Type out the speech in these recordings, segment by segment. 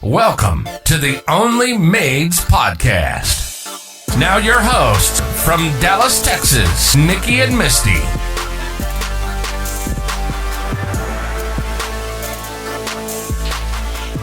Welcome to the Only Maids Podcast. Now your hosts from Dallas, Texas, Nicki and Misty.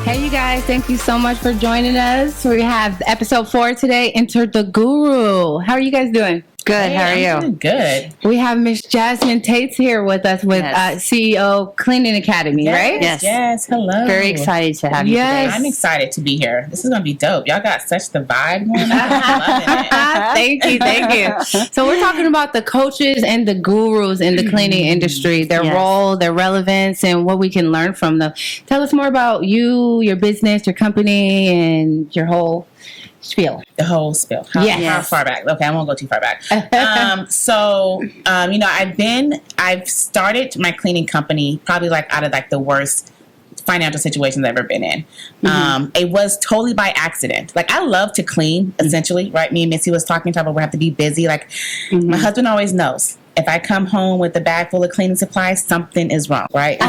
Hey, you guys, thank you so much for joining us. We have episode 4 today, Enter the Guru. How are you guys doing? Good. Hey, how are you? I'm doing good. We have Miss Jazmine Tates here with us with CEO Cleaning Academy, right? Yes. Hello. Very excited to have you today. I'm excited to be here. This is going to be dope. Y'all got such the vibe going on. I'm loving it. Thank you. So we're talking about the coaches and the gurus in the cleaning industry, their role, their relevance, and what we can learn from them. Tell us more about you, your business, your company, and your whole spiel. The whole spiel. How far back? Okay, I won't go too far back. I've started my cleaning company probably out of the worst financial situations I've ever been in. It was totally by accident. I love to clean, essentially, right? Me and Missy was talking about we have to be busy. My husband always knows. If I come home with a bag full of cleaning supplies, something is wrong, right?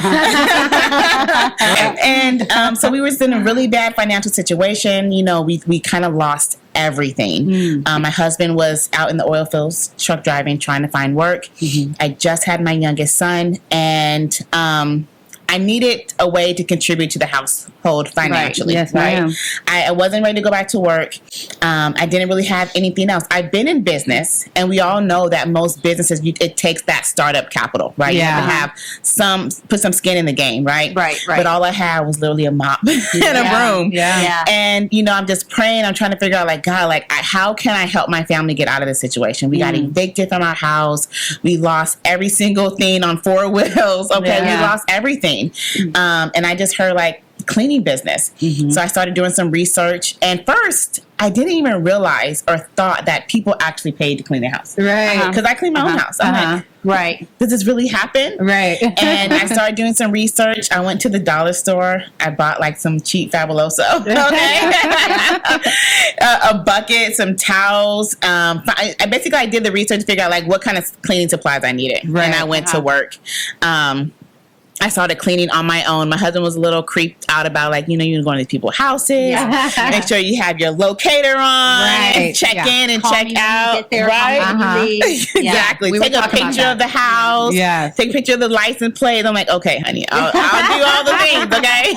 So we were in a really bad financial situation. We kind of lost everything. My husband was out in the oil fields, truck driving, trying to find work. I just had my youngest son, and I needed a way to contribute to the household financially. Right. Yes, right? I wasn't ready to go back to work. I didn't really have anything else. I've been in business, and we all know that most businesses, it takes that startup capital, right? Yeah. You have to put some skin in the game, right? Right. But all I had was literally a mop and a broom. Yeah. And, I'm just praying. I'm trying to figure out, God, how can I help my family get out of this situation? We got evicted from our house. We lost every single thing on 4 wheels. Okay, we lost everything. And I just heard cleaning business. So I started doing some research. And first, I didn't even realize or thought that people actually paid to clean their house. Right. Because I clean my own house. I'm Right. does this really happen? Right. And I started doing some research. I went to the dollar store. I bought some cheap Fabuloso. Okay. A bucket, some towels. I did the research to figure out what kind of cleaning supplies I needed. Right. And I went to work. I started cleaning on my own. My husband was a little creeped out about you're going to these people's houses. Make sure you have your locator on. And check in and check out. Right? Exactly. Take a picture of the house. Yeah. Take a picture of the license plate. I'm like, okay, honey, I'll do all the things. Okay.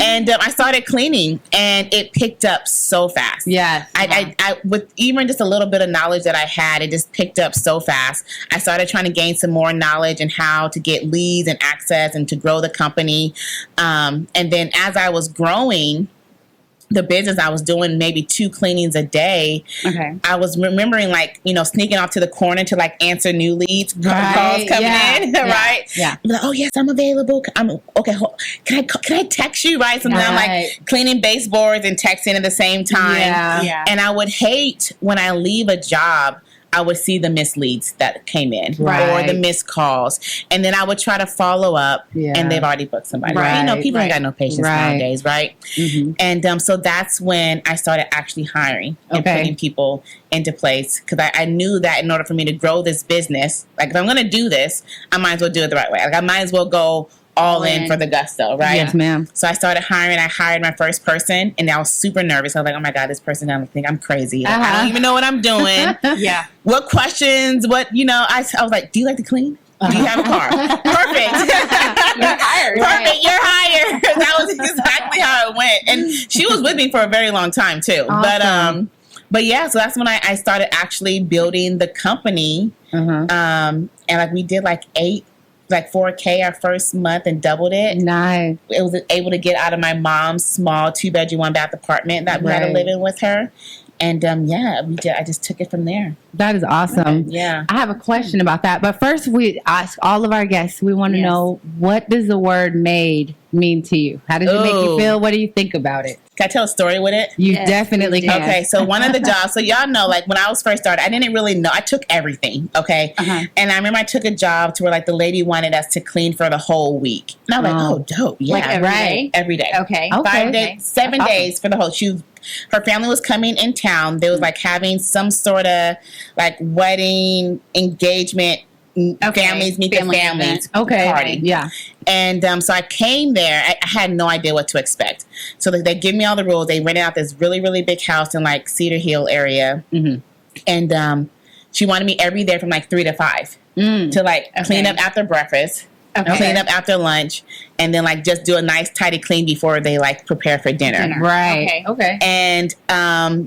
And I started cleaning, and it picked up so fast. Yes. I with even just a little bit of knowledge that I had, it just picked up so fast. I started trying to gain some more knowledge and how to get leads and access and to grow the company. And then as I was growing the business, I was doing maybe 2 cleanings a day. Okay. I was remembering sneaking off to the corner to answer new leads, calls coming in, right? Yeah. Oh yes, I'm available. I'm okay. Can I text you, right? So now I'm cleaning baseboards and texting at the same time. Yeah. And I would hate when I leave a job, I would see the misleads that came in or the missed calls. And then I would try to follow up and they've already booked somebody. Right. People ain't got no patience nowadays, right? And so that's when I started actually hiring and putting people into place. Because I knew that in order for me to grow this business, if I'm going to do this, I might as well do it the right way. I might as well go all in for the gusto, right? Yes, ma'am. So I started hiring. I hired my first person, and I was super nervous. I was like, oh my God, this person going to think I'm crazy. I don't even know what I'm doing. What questions? What, I was like, do you like to clean? Do you have a car? Perfect. You're hired. Perfect. You're hired. That was exactly how it went. And she was with me for a very long time too. Awesome. But yeah, so that's when I started actually building the company. And we did 4K our first month and doubled it. Nice. It was able to get out of my mom's small 2-bedroom, 1-bath apartment that we had to live in with her. And I just took it from there. That is awesome. Yeah. I have a question about that. But first, we ask all of our guests, we want to know, what does the word made mean to you? How does it make you feel? What do you think about it? Can I tell a story with it? You definitely can. Okay, so one of the jobs, so y'all know, when I was first started, I didn't really know. I took everything, okay? And I remember I took a job to where, the lady wanted us to clean for the whole week. And I was dope. Yeah. Every day? Every day. Okay. 5 days, 7 days for the whole. Her family was coming in town. They was having some sort of wedding engagement families meet the families party. Yeah. And so I came there. I had no idea what to expect. So they give me all the rules. They rented out this really, really big house in like Cedar Hill area. Mm-hmm. And she wanted me every day from like 3 to 5 to like clean up after breakfast. Clean up after lunch, and then like just do a nice tidy clean before they like prepare for dinner. Right. Okay. And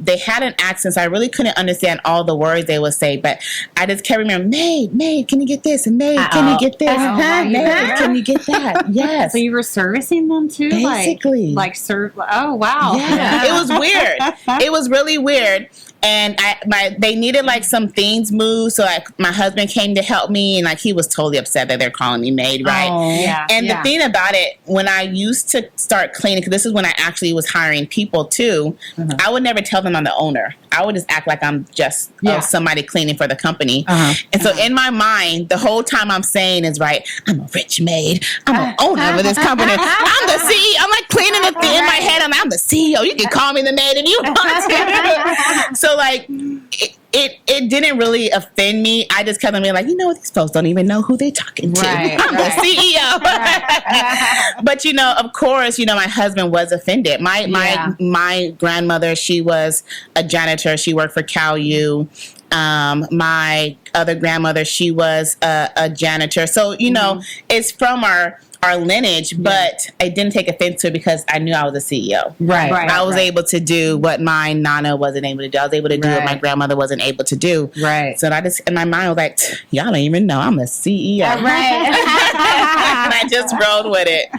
they had an accent, so I really couldn't understand all the words they would say, but I just kept remembering, Maid, can you get this? And Maid, can you get this? Maid, can you get that? Yes. So you were servicing them too? Basically. Like serve. Oh, wow. Yeah. It was weird. It was really weird. And they needed like some things moved, so like my husband came to help me, and like he was totally upset that they're calling me maid, right? Oh, yeah. And the thing about it, when I used to start cleaning, because this is when I actually was hiring people too, I would never tell them I'm the owner. I would just act like I'm just somebody cleaning for the company. And so in my mind, the whole time I'm saying is right, I'm a rich maid. I'm an owner of this company. I'm the CEO. I'm like cleaning the thing in my head. I'm the CEO. You can call me the maid if you want to. So like it didn't really offend me. I just kept on being like, you know what, these folks don't even know who they're talking to. I'm the CEO. But of course, my husband was offended. My grandmother, she was a janitor. She worked for CalU. My other grandmother, she was a janitor. So it's from our lineage, but I didn't take offense to it because I knew I was a CEO. Right. I was able to do what my nana wasn't able to do. I was able to do what my grandmother wasn't able to do. Right. So I just, in my mind, I was like, y'all don't even know I'm a CEO. Right. And I just rolled with it.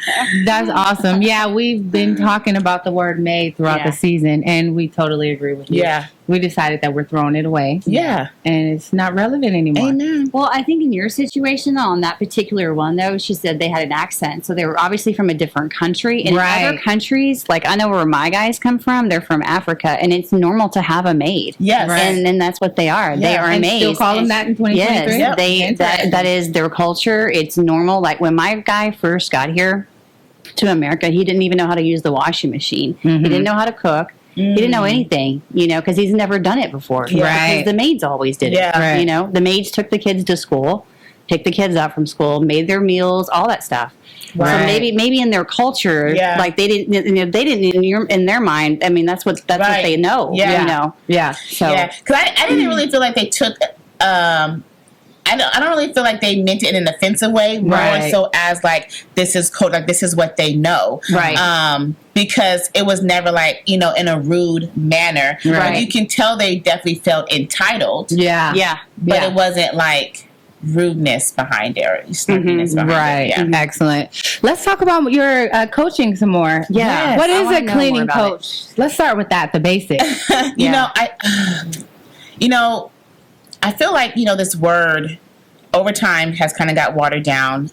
That's awesome. Yeah, we've been talking about the word maid throughout the season, and we totally agree with you. Yeah. We decided that we're throwing it away. Yeah. And it's not relevant anymore. Amen. Well, I think in your situation, though, on that particular one, though, she said they had an accent. So they were obviously from a different country. And in other countries, like I know where my guys come from, they're from Africa. And it's normal to have a maid. Yes. Right. And that's what they are. Yeah. They are maids. Still call them that in 2023? Yes. That is their culture. It's normal. Like when my guy first got here to America, he didn't even know how to use the washing machine. Mm-hmm. He didn't know how to cook. He didn't know anything, because he's never done it before. Right. Because the maids always did it. Yeah. Right. The maids took the kids to school, picked the kids up from school, made their meals, all that stuff. Right. So maybe in their culture, like they didn't in their mind. I mean, that's what they know. Yeah. Yeah. So because I didn't really feel like they took. I don't really feel like they meant it in an offensive way, more so as like this is code, like this is what they know, right? Because it was never like in a rude manner. Right. You can tell they definitely felt entitled. Yeah. But it wasn't like rudeness behind it or snarkiness behind it. Yeah. Excellent. Let's talk about your coaching some more. Yeah. What is a cleaning coach? Let's start with that, the basics. I feel like, this word over time has kind of got watered down.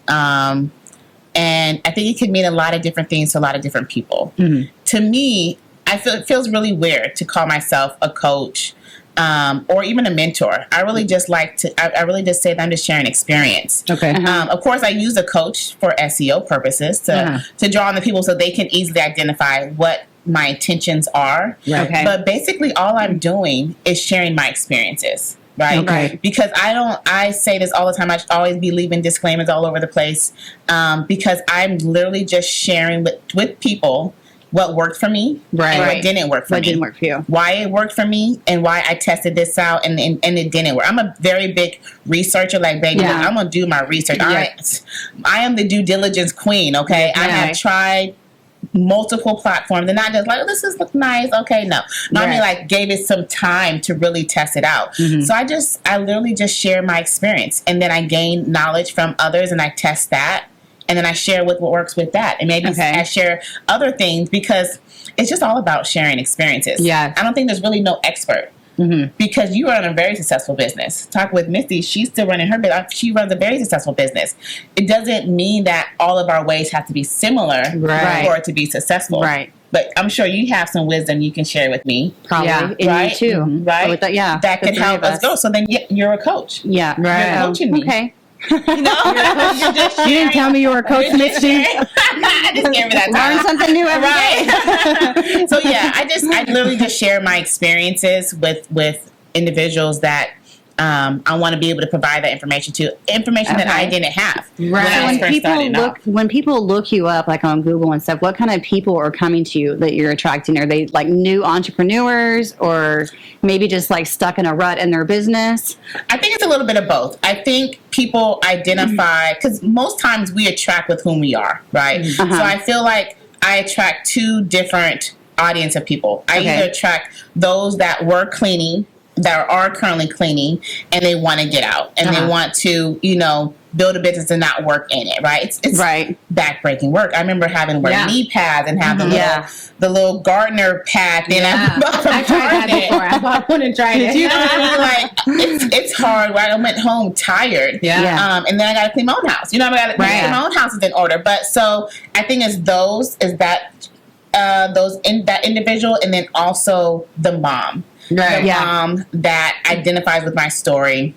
And I think it could mean a lot of different things to a lot of different people. Mm-hmm. To me, it feels really weird to call myself a coach or even a mentor. I really just I really just say that I'm just sharing experience. Okay. Of course, I use a coach for SEO purposes to draw on the people so they can easily identify what my intentions are. Right. Okay. But basically, all I'm doing is sharing my experiences. Right. Okay. Because I say this all the time. I should always be leaving disclaimers all over the place because I'm literally just sharing with people what worked for me and what didn't work for me. What didn't work for you. Why it worked for me and why I tested this out and it didn't work. I'm a very big researcher. Like, baby, I'm going to do my research. Yeah. I am the due diligence queen, okay? I have tried multiple platforms and not just like, oh, this look nice. Okay, no. I mean, like, gave it some time to really test it out. Mm-hmm. So I literally just share my experience and then I gain knowledge from others and I test that and then I share with what works with that. And maybe I share other things because it's just all about sharing experiences. Yeah. I don't think there's really no expert. Mm-hmm. Because you run a very successful business. Talk with Misty. She's still running her business. She runs a very successful business. It doesn't mean that all of our ways have to be similar for it to be successful. Right. But I'm sure you have some wisdom you can share with me. Probably. Yeah. And right? me too. Mm-hmm. Right. So that can help us go. So then you're a coach. Yeah. Right. You're coaching me. Okay. You're just You didn't tell me you were a coach, Misty. I just gave her that time. Learn something new every day. So I literally just share my experiences with individuals that I want to be able to provide that information that I didn't have. Right. When people look you up, like on Google and stuff, what kind of people are coming to you that you're attracting? Are they like new entrepreneurs, or maybe just like stuck in a rut in their business? I think it's a little bit of both. I think people identify, because most times we attract with whom we are, right? So I feel like I attract two different audience of people. I either attract those that were cleaning, that are currently cleaning, and they want to get out, and they want to, build a business and not work in it, right? It's right. backbreaking work. I remember having to wear knee pads and have the little gardener pad thing. I tried that before. I bought one and tried it. You know what I mean? Like, it's hard. Right? I went home tired. And then I got to clean my own house. I got to clean my own house is in order. But so I think that individual, and then also the mom. Right. The mom that identifies with my story,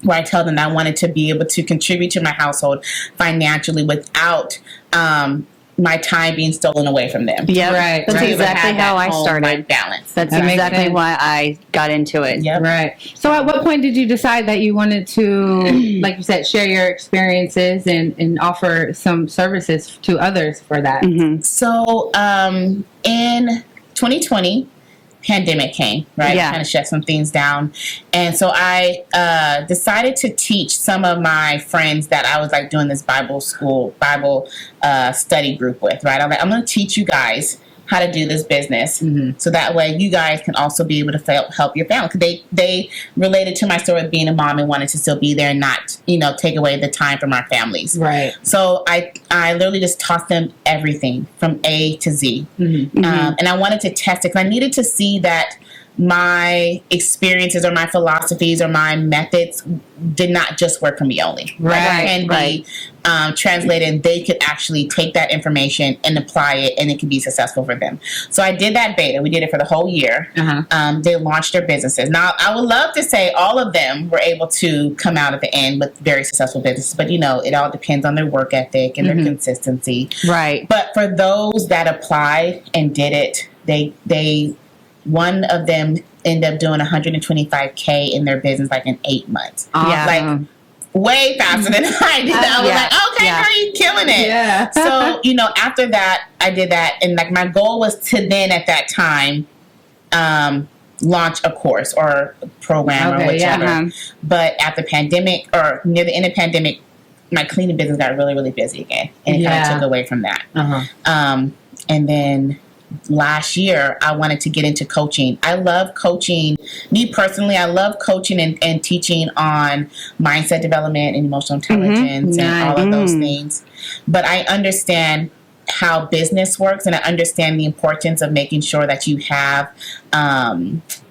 where I tell them I wanted to be able to contribute to my household financially without my time being stolen away from them. Yeah, right. That's exactly how I started. Balance. That's exactly why I got into it. Yep. Right. So at what point did you decide that you wanted to, like you said, share your experiences and offer some services to others for that? So in 2020, pandemic came, right? Kind of shut some things down. And so I decided to teach some of my friends that I was like doing this Bible study group with, right? I'm going to teach you guys how to do this business, so that way you guys can also be able to help your family. Because they related to my story of being a mom and wanted to still be there and not, take away the time from our families. Right. So I literally just taught them everything from A to Z. And I wanted to test it because I needed to see that my experiences or my philosophies or my methods did not just work for me only. Right. Can be translated, and they could actually take that information and apply it, and it could be successful for them. So I did that beta. We did it for the whole year. They launched their businesses. Now, I would love to say all of them were able to come out at the end with very successful businesses, but it all depends on their work ethic and their consistency. Right. But for those that applied and did it, they one of them ended up doing $125K in their business like in 8 months. Like way faster than I did. I was like, okay, girl, you killing it. Yeah. So, after that, I did that. And like my goal was to then at that time, launch a course or a program or whichever. But after pandemic or near the end of pandemic, my cleaning business got really, really busy again. And it kind of took away from that. And then last year, I wanted to get into coaching. I love coaching. Me personally, I love coaching and teaching on mindset development and emotional intelligence and all of those things. But I understand how business works, and I understand the importance of making sure that you have,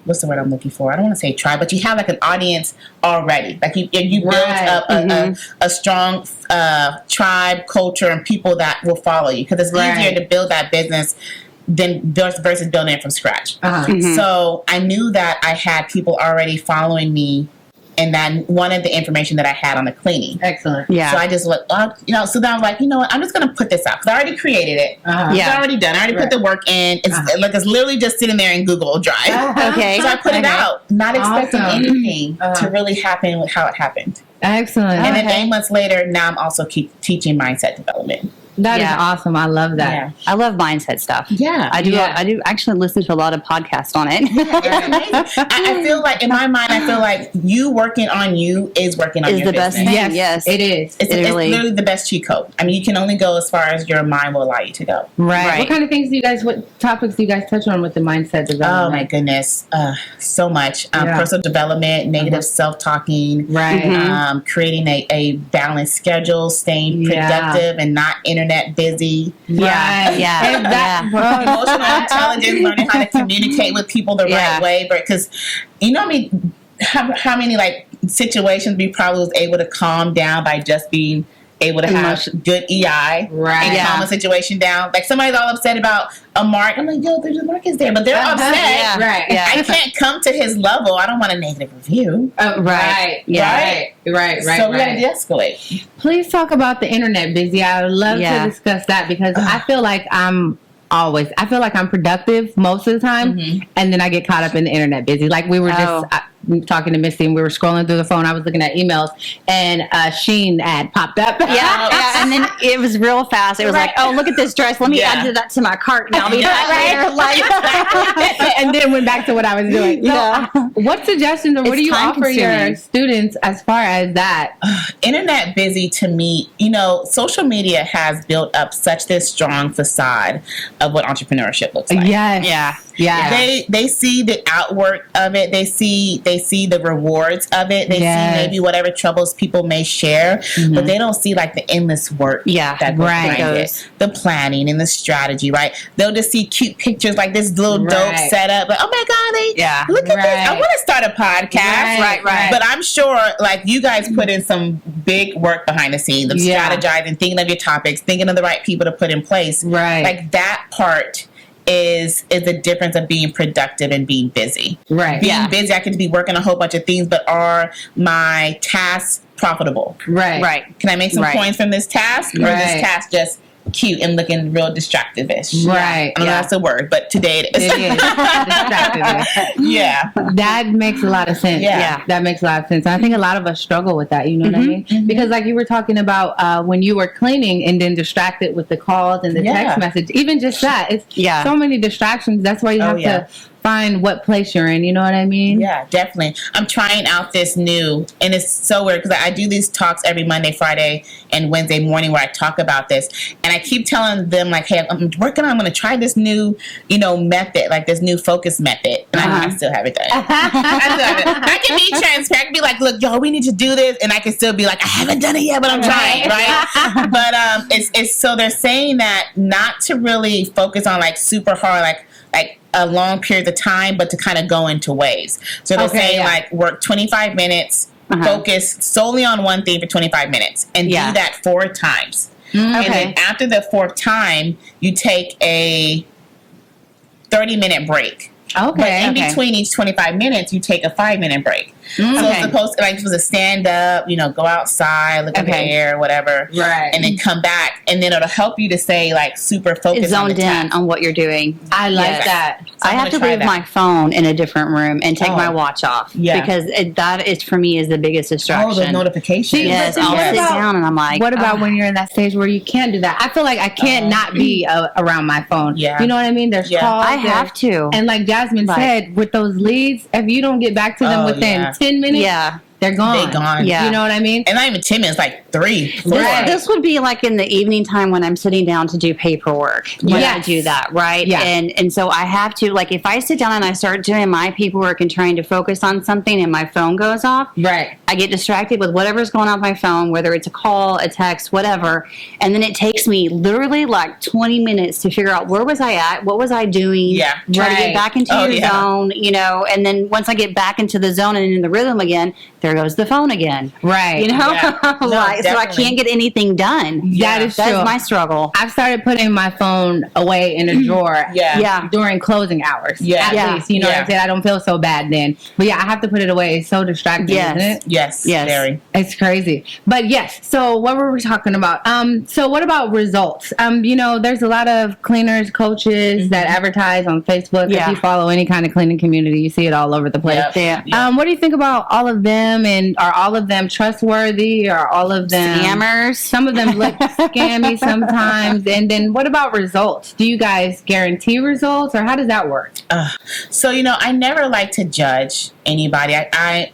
what's the word I'm looking for? I don't want to say tribe, but you have like an audience already. Like you build up a strong tribe, culture, and people that will follow you, because it's easier to build that business than versus building it from scratch. So I knew that I had people already following me, and that wanted the information that I had on the cleaning. Excellent. So I just looked, so then I was like, you know what, I'm just going to put this out, because I already created it. It's already done. I already put the work in. It's literally just sitting there in Google Drive. Okay. So I put it out, not expecting anything to really happen with how it happened. Excellent. And then 8 months later, now I'm also teaching mindset development. That is awesome. I love that. Yeah. I love mindset stuff. Yeah. I do actually listen to a lot of podcasts on it. It's amazing. I feel like, in my mind, you working on you is working on your the business. best thing. Yes. It is. It's literally the best cheat code. I mean, you can only go as far as your mind will allow you to go. Right. What kind of things what topics do you guys touch on with the mindset development? Oh my goodness. So much. Personal development, negative self-talking, creating a balanced schedule, staying productive and not internet busy. Emotional intelligence, learning how to communicate with people the right way. Because how many like situations we probably was able to calm down by just being able to have good EI and calm a situation down. Like somebody's all upset about a mark. I'm like, yo, there's a mark is there, but they're upset. I can't come to his level. I don't want a negative review. Right. So we gotta de-escalate. Please talk about the internet busy. I would love to discuss that, because I feel like I'm productive most of the time, and then I get caught up in the internet busy. Like we were talking to Misty, and we were scrolling through the phone. I was looking at emails, and a Shein ad popped up. Yeah, and then it was real fast. It was like, oh, look at this dress. Let me add that to my cart, and I'll be back later. Like, and then went back to what I was doing. So, what suggestions or what do you offer your students as far as that? Internet busy to me, social media has built up such this strong facade of what entrepreneurship looks like. Yes. Yeah. They see the outwork of it. They see the rewards of it. They see maybe whatever troubles people may share, but they don't see like the endless work that goes behind it. The planning and the strategy, right? They'll just see cute pictures like this little dope setup. Like, oh my God, look at this. I want to start a podcast. Right. But I'm sure like you guys put in some big work behind the scenes of strategizing, thinking of your topics, thinking of the right people to put in place. Right. Like that part is the difference of being productive and being busy. Right. Being busy, I could be working a whole bunch of things, but are my tasks profitable? Right. Can I make some coins from this task? Or is this task just cute and looking real distractive-ish? Right. I don't know if that's a word, but today it is. It is. Distractive. That makes a lot of sense. Yeah. That makes a lot of sense. And I think a lot of us struggle with that, you know what I mean? Mm-hmm. Because like you were talking about when you were cleaning and then distracted with the calls and the text message, even just that, it's so many distractions. That's why you have to find what place you're in, you know what I mean? Yeah, definitely. I'm trying out this new, and it's so weird because I do these talks every Monday, Friday, and Wednesday morning where I talk about this, and I keep telling them like, hey, I'm going to try this new, method, like this new focus method, and I still haven't done it. I can be transparent. I can be like, look, yo, we need to do this, and I can still be like, I haven't done it yet, but I'm trying, right? But it's so they're saying that not to really focus on like super hard, like a long period of time, but to kind of go into waves. So they're saying like work 25 minutes, focus solely on one thing for 25 minutes, and do that 4 times. And then after the 4th time, you take a 30-minute break. But in between each 25 minutes, you take a 5-minute break. So it's supposed to stand up, go outside, look at the air, whatever, and then come back, and then it'll help you to stay like super focused, zoned in on what you're doing. I like that. So I have to leave my phone in a different room and take my watch off because that is for me is the biggest distraction. Oh, the notifications. Yes, I'll sit down and I'm like, what about when you're in that stage where you can't do that? I feel like I can't not be around my phone. Yeah, you know what I mean? There's calls. I have to. And like Jazmine said, with those leads, if you don't get back to them within 10 minutes, they're gone. They're gone. Yeah. You know what I mean? And not even 10 minutes, like 3, 4. This would be like in the evening time when I'm sitting down to do paperwork. When I do that, right? Yeah. And so I have to, like, if I sit down and I start doing my paperwork and trying to focus on something and my phone goes off, I get distracted with whatever's going on my phone, whether it's a call, a text, whatever. And then it takes me literally like 20 minutes to figure out where was I at, what was I doing, try to get back into your zone, and then once I get back into the zone and in the rhythm again, there goes the phone again. Right. So I can't get anything done. That is true. That's my struggle. I've started putting my phone away in a drawer during closing hours. At least, you know what I'm saying? I don't feel so bad then. But I have to put it away. It's so distracting, isn't it? Yes. Very. It's crazy. But so what were we talking about? So what about results? There's a lot of cleaners, coaches that advertise on Facebook. If you follow any kind of cleaning community, you see it all over the place. What do you think about all of them? And are all of them trustworthy? Are all of them scammers? Some of them look scammy sometimes. And then what about results? Do you guys guarantee results, or how does that work? So I never like to judge anybody. I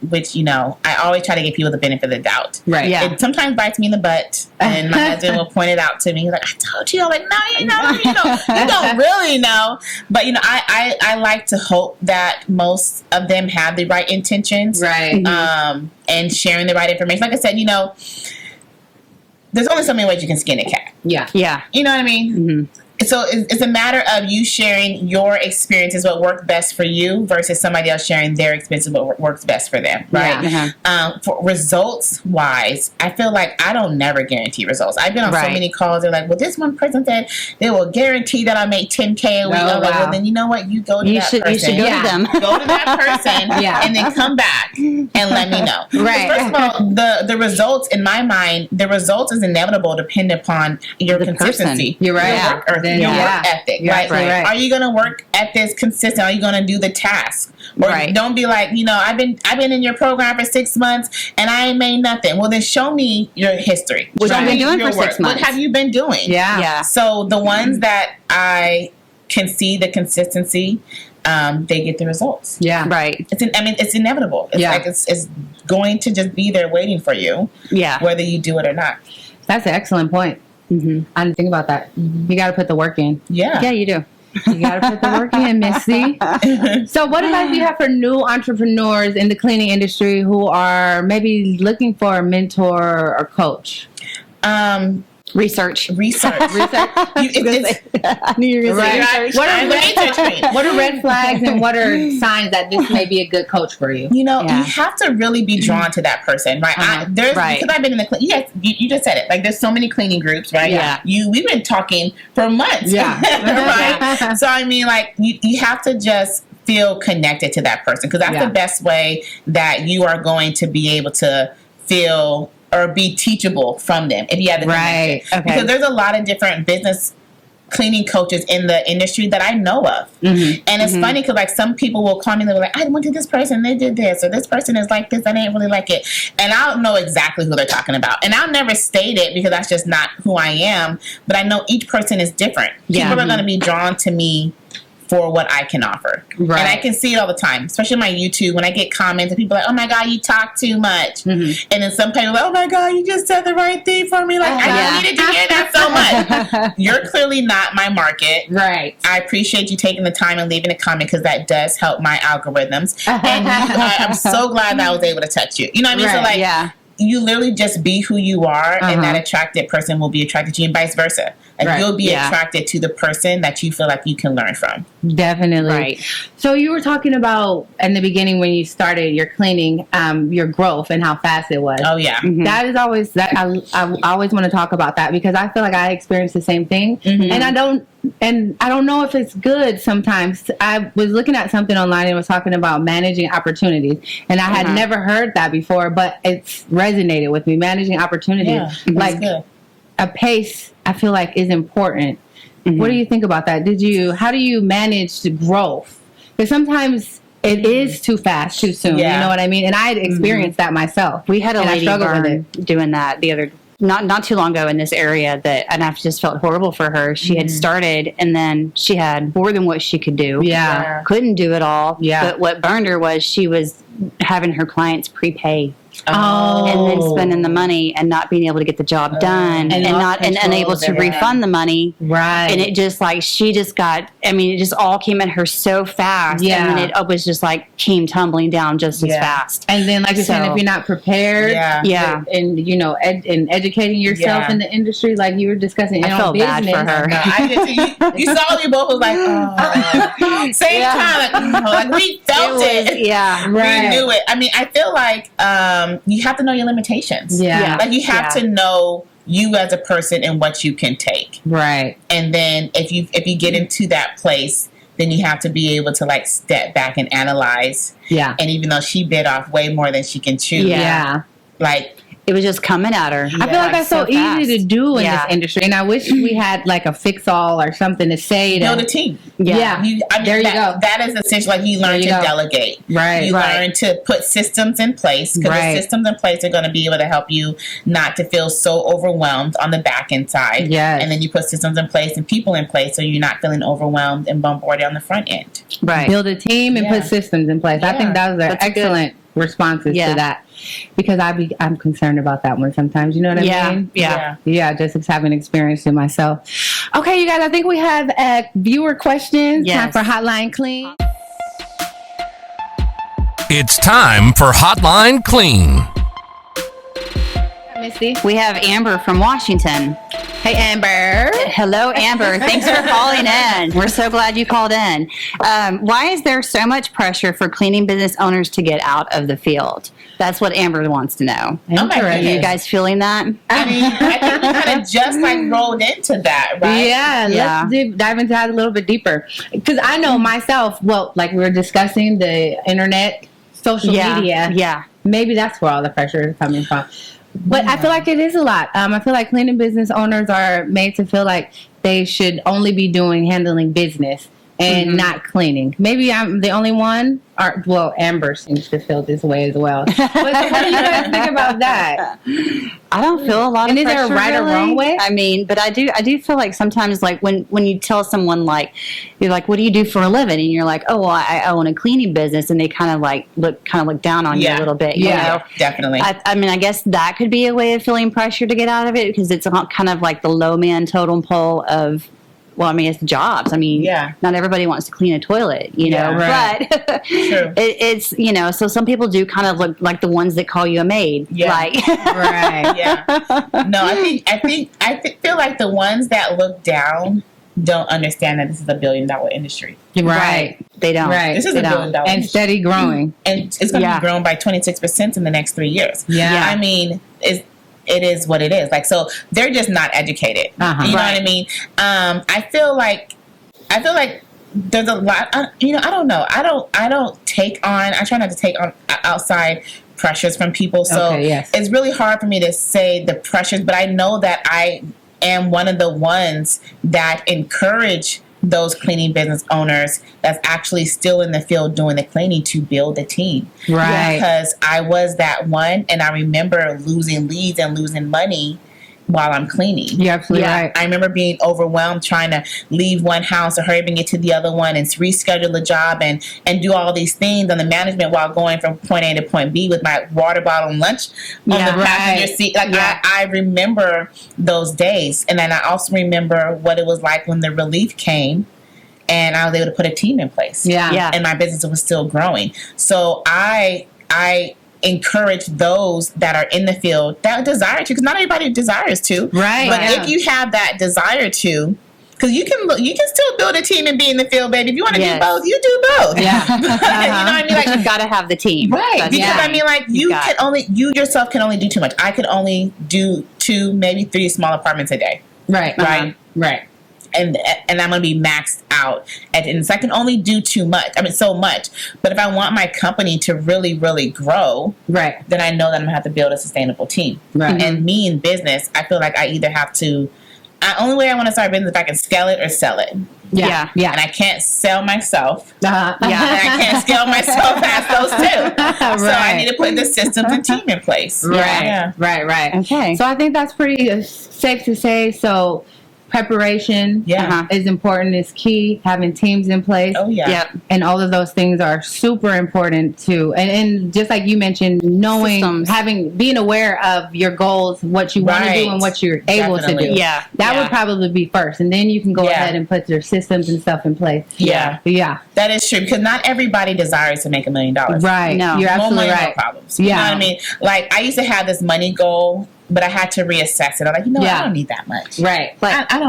always try to give people the benefit of the doubt. Right. Yeah. It sometimes bites me in the butt, and my husband will point it out to me. He's like, I told you. I'm like, no, you don't really know. But I like to hope that most of them have the right intentions. Right. And sharing the right information. Like I said, there's only so many ways you can skin a cat. Yeah. You know what I mean? Mm-hmm. So it's a matter of you sharing your experiences, what worked best for you, versus somebody else sharing their experiences, what works best for them, right? Yeah. For results-wise, I feel like I don't never guarantee results. I've been on so many calls. They're like, well, this one person said they will guarantee that I make $10K a week. I'm like, well, then you know what? You go to that person. You should go to them. Go to that person and then come back and let me know. Right. First of all, the results, in my mind, the results is inevitable depending upon your consistency. You're right. Your work and your work ethic. Right? Are you going to work at this consistent? Are you going to do the task? Or don't be like, I've been in your program for 6 months and I ain't made nothing. Well, then show me your history. What have you been doing for 6 months? What have you been doing? Yeah. So the ones that I can see the consistency, they get the results. Yeah. Right. It's inevitable. It's like it's going to just be there waiting for you. Yeah. Whether you do it or not. That's an excellent point. Mm-hmm. I didn't think about that. You got to put the work in. Yeah. Yeah, you do. You got to put the work in, Misty. So what advice do you have for new entrepreneurs in the cleaning industry who are maybe looking for a mentor or coach? Research. I knew you were going to say research. What are red flags and what are signs that this may be a good coach for you? You have to really be drawn to that person, right? Because I've been in the you just said it. Like there's so many cleaning groups, right? Yeah. We've been talking for months. Yeah. Right. So you have to just feel connected to that person because that's the best way that you are going to be able to feel or be teachable from them if you have the connection. Okay. Because there's a lot of different business cleaning coaches in the industry that I know of. Mm-hmm. And it's funny because like some people will call me and they're like, I went to this person, they did this, or this person is like this, I didn't really like it. And I'll know exactly who they're talking about. And I'll never state it because that's just not who I am. But I know each person is different. Yeah. People are going to be drawn to me for what I can offer. Right. And I can see it all the time, especially on my YouTube when I get comments and people are like, oh my God, you talk too much. Mm-hmm. And then some people are like, oh my God, you just said the right thing for me. Like, I needed to hear that so much. You're clearly not my market. Right. I appreciate you taking the time and leaving a comment because that does help my algorithms. And I'm so glad that I was able to touch you. You know what I mean? Right. So like, you literally just be who you are and that attracted person will be attracted to you and vice versa. Like you'll be attracted to the person that you feel like you can learn from. Definitely. Right. So you were talking about in the beginning when you started your cleaning, your growth and how fast it was. Oh yeah. Mm-hmm. That is always that I always want to talk about that because I feel like I experienced the same thing. Mm-hmm. And I don't know if it's good sometimes. I was looking at something online and was talking about managing opportunities. And I had never heard that before, but it's resonated with me. Managing opportunities. Yeah, like a pace I feel like is important. Mm-hmm. What do you think about that? How do you manage the growth? Because sometimes it is too fast, too soon. Yeah. You know what I mean? And I had experienced that myself. We had a lady doing that the other not too long ago in this area and I just felt horrible for her. She had started and then she had more than what she could do. Yeah. Couldn't do it all. Yeah. But what burned her was she was having her clients prepay. Oh. And then spending the money and not being able to get the job done and unable to refund the money. Right. And it just like, she just got, it just all came at her so fast. Yeah. And then it was just like came tumbling down just as fast. And then like you're saying, if you're not prepared and and educating yourself in the industry, like you were discussing I felt bad for her. No, I did too. You saw we both was like, oh. Same time, like we felt it. Yeah. Right. We knew it. I feel like, you have to know your limitations. Yeah. Like you have to know you as a person and what you can take. Right. And then if you get into that place, then you have to be able to like step back and analyze. Yeah. And even though she bit off way more than she can chew. Yeah. Like it was just coming at her. I feel like that's so easy to do in this industry, and I wish we had like a fix-all or something to say. Build a team. Yeah. There you go. That is essentially like you learn to delegate. Right. You learn to put systems in place because the systems in place are going to be able to help you not to feel so overwhelmed on the back end side. Yes. And then you put systems in place and people in place so you're not feeling overwhelmed and bombarded on the front end. Right. Build a team and put systems in place. I think that was an excellent responses to that because I'm concerned about that one sometimes. You know what I mean? Yeah. Just having experience it myself. Okay, you guys. I think we have viewer questions. Time for Hotline Clean. It's time for Hotline Clean. Misty. We have Amber from Washington. Hey, Amber. Hello, Amber. Thanks for calling in. We're so glad you called in. Why is there so much pressure for cleaning business owners to get out of the field? That's what Amber wants to know. Are you guys feeling that? I think we kind of just like rolled into that, right? Yeah. Let's dive into that a little bit deeper. Because I know myself, like we were discussing the internet, social media. Yeah. Maybe that's where all the pressure is coming from. But I feel like it is a lot. I feel like cleaning business owners are made to feel like they should only be handling business and not cleaning. Maybe I'm the only one. Amber seems to feel this way as well. But what do you guys think about that? I don't feel a lot of is pressure. there a right or wrong way? I mean, but I do feel like sometimes, like when you tell someone, like, you're like, what do you do for a living? And you're like, oh, well, I own a cleaning business, and they kind of look down on you a little bit. You know? Definitely. I mean, I guess that could be a way of feeling pressure to get out of it, because it's kind of like the low man totem pole of. Well, I mean, it's jobs. I mean, not everybody wants to clean a toilet, you know, but True. it's, you know, so some people do kind of look like the ones that call you a maid. Yeah. Like, Right. Yeah. No, I feel like the ones that look down don't understand that this is a $1 billion industry. Right. They don't. Right. This is a $1 billion And industry. steady growing. And it's going to be grown by 26% in the next 3 years. Yeah. I mean, it is what it is. Like, so they're just not educated. You know what I mean? I feel like there's a lot. I don't know. I don't take on. I try not to take on outside pressures from people. So it's really hard for me to say the pressures. But I know that I am one of the ones that encourage those cleaning business owners that's actually still in the field doing the cleaning to build a team. Right. Because I was that one, and I remember losing leads and losing money while I'm cleaning. You're absolutely right. I remember being overwhelmed trying to leave one house or hurry up and get to the other one and reschedule the job and do all these things on the management while going from point A to point B with my water bottle and lunch on the passenger seat. Like I remember those days. And then I also remember what it was like when the relief came and I was able to put a team in place. Yeah. And my business was still growing. So I encourage those that are in the field that desire to, because not everybody desires to. Right. But if you have that desire to, because you can still build a team and be in the field, baby. If you want to do both, you do both. Yeah. You know what I mean? Like, you've got to have the team. Right. Because I mean, like, you yourself can only do too much. I could only do 2, maybe 3 small apartments a day. Right. Right. And I'm going to be maxed out. And so I can only do too much. I mean, so much. But if I want my company to really, really grow, then I know that I'm going to have to build a sustainable team. Right. And me in business, I feel like I either have to, only way I want to start business is if I can scale it or sell it. Yeah. And I can't sell myself. Uh-huh. And I can't scale myself past those two. So I need to put the systems and team in place. Right. Okay. So I think that's pretty safe to say. So preparation is important, is key. Having teams in place. Oh, yeah. Yep. And all of those things are super important too. And just like you mentioned, knowing, being aware of your goals, what you want to do and what you're able to do. Yeah. That would probably be first. And then you can go ahead and put your systems and stuff in place. Yeah. That is true. Because not everybody desires to make $1 million. Right. No. You're absolutely right. No problems. You know what I mean? Like, I used to have this money goal, but I had to reassess it. I'm like, I don't need that much. Right. Like, I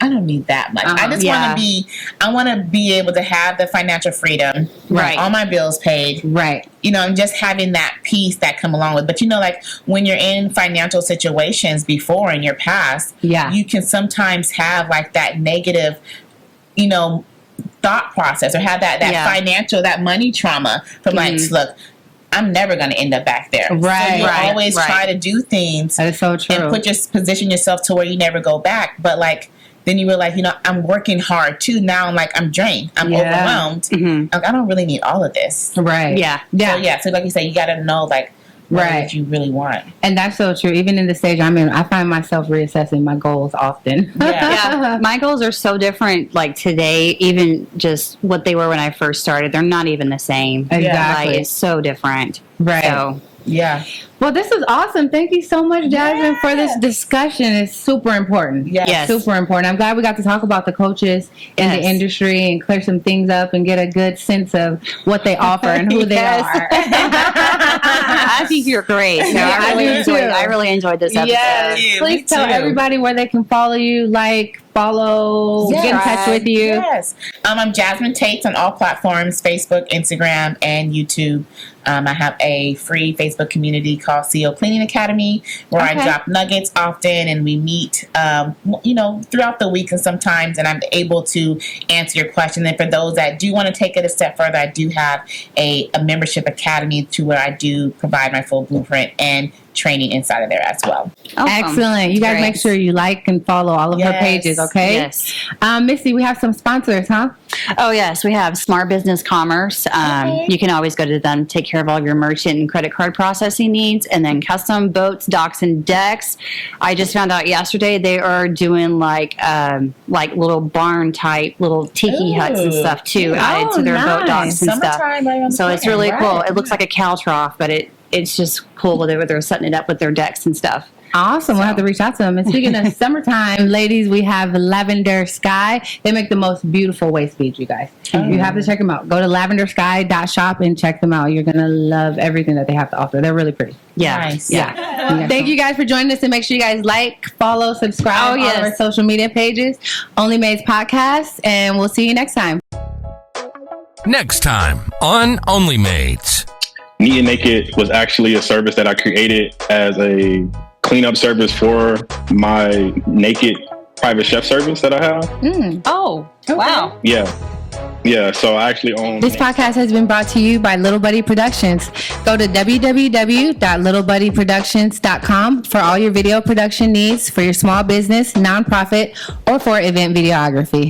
don't need that much. I just want to be able to have the financial freedom. Right. All my bills paid. Right. You know, and just having that peace that come along with. But like when you're in financial situations before in your past, you can sometimes have like that negative, thought process or have that financial, that money trauma from like, look, I'm never going to end up back there. Right. So you always try to do things. That is so true. And position yourself to where you never go back. But like, then you realize, I'm working hard too. Now I'm drained. I'm overwhelmed. Mm-hmm. Like, I don't really need all of this. Right. Yeah. So like you say, you got to know like, what you really want. And that's so true. Even in the stage I'm in, I find myself reassessing my goals often. Yeah. My goals are so different, like today, even just what they were when I first started. They're not even the same. Exactly. Like, it's so different. Right. So, yeah. Well, this is awesome. Thank you so much, Jazmine, for this discussion. It's super important. Yes. Super important. I'm glad we got to talk about the coaches in the industry and clear some things up and get a good sense of what they offer and who they are. I think you're great. So I really enjoyed this episode. Yes. Please tell everybody where they can follow you, follow, get in touch with you. Yes. I'm Jazmine Tates on all platforms, Facebook, Instagram, and YouTube. I have a free Facebook community called CEO Cleaning Academy where I drop nuggets often and we meet, throughout the week and sometimes, and I'm able to answer your question. And for those that do want to take it a step further, I do have a membership academy to where I do provide my full blueprint and training inside of there as well. Awesome. Excellent. You guys Great. make sure you like and follow all of her Yes. pages, okay? Yes. Misty, we have some sponsors, huh? Oh, yes. We have Smart Business Commerce. You can always go to them, take care of all your merchant and credit card processing needs. And then custom boats, docks, and decks. I just found out yesterday they are doing like little barn type, little tiki huts and stuff too, added to their boat docks and stuff. Summertime, right on the So it's corner, really cool. right. It looks like a cow trough, but it's just cool where they're setting it up with their decks and stuff. Awesome. We'll have to reach out to them. And speaking of summertime, ladies, we have Lavender Sky. They make the most beautiful waist beads, you guys. You have to check them out. Go to lavendersky.shop and check them out. You're going to love everything that they have to offer. They're really pretty. Yeah. Nice. Yeah. Thank you guys for joining us, and make sure you guys like, follow, subscribe on all of our social media pages, Only Maids Podcast, and we'll see you next time. Next time on Only Maids. Misty and Nicki was actually a service that I created as a cleanup service for my naked private chef service that I have. Oh, wow. Yeah, so I actually own... This podcast has been brought to you by Little Buddy Productions. Go to www.littlebuddyproductions.com for all your video production needs for your small business, nonprofit, or for event videography.